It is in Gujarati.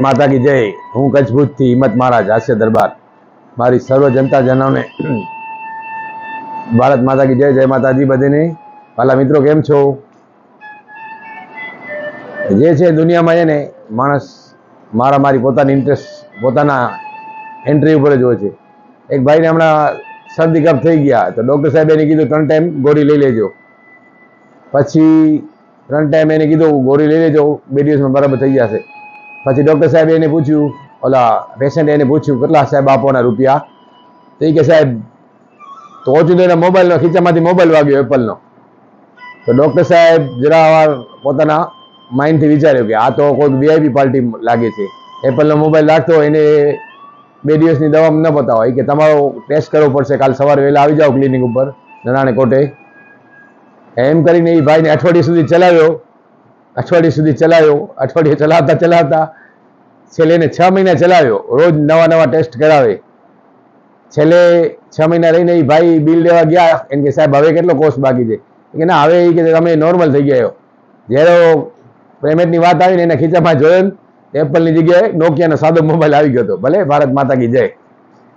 માતા કી જય। હું કચ્છ ભુજથી હિંમત મહારાજ હાસ્ય દરબાર મારી સર્વ જનતા જનોને ભારત માતા કી જય। જય માતાજી બધાને। વાલા મિત્રો કેમ છો? જે છે દુનિયામાં છે ને માણસ મારી પોતાની ઇન્ટરેસ્ટ પોતાના એન્ટ્રી ઉપર જ હોય છે। એક ભાઈને હમણાં શરદી કફ થઈ ગયા તો ડૉક્ટર સાહેબ એને કીધું 3 ટાઈમ ગોળી લઈ લેજો। પછી 3 ટાઈમ એને કીધું ગોળી લઈ લેજો, 2 દિવસમાં બરાબર થઈ જશે। પછી ડૉક્ટર સાહેબ એને પૂછ્યું, ઓલા પેશન્ટ એને પૂછ્યું કેટલા સાહેબ આપવાના રૂપિયા? તો એ કે સાહેબ તો ઓછું તો એના મોબાઈલનો ખીચામાંથી મોબાઈલ વાગ્યો એપલનો। તો ડૉક્ટર સાહેબ જરાવાર પોતાના માઇન્ડથી વિચાર્યું કે આ તો કોઈ વીઆઈપી પાર્ટી લાગે છે, એપલનો મોબાઈલ રાખતો એને 2 દિવસની દવામાં ન બતાવો, કે તમારો ટેસ્ટ કરવો પડશે, કાલ સવારે વહેલા આવી જાઓ ક્લિનિક ઉપર નરાણે કોટે। એમ કરીને એ ભાઈને અઠવાડિયા સુધી ચલાવ્યો। અઠવાડિયે ચલાવતા છેલ્લે એને 6 મહિના ચલાવ્યો, રોજ નવા ટેસ્ટ કરાવે। છેલ્લે 6 મહિના રહીને એ ભાઈ બિલ લેવા ગયા, એમ કે સાહેબ હવે કેટલો કોર્સ બાકી છે? કે ના હવે એ કે તમે નોર્મલ થઈ ગયા। જ્યારે પેમેન્ટની વાત આવીને એના ખીચામાં જોયો એપલની જગ્યાએ નોકિયાનો સાદો મોબાઈલ આવી ગયો હતો। ભલે ભારત માતા કી જય।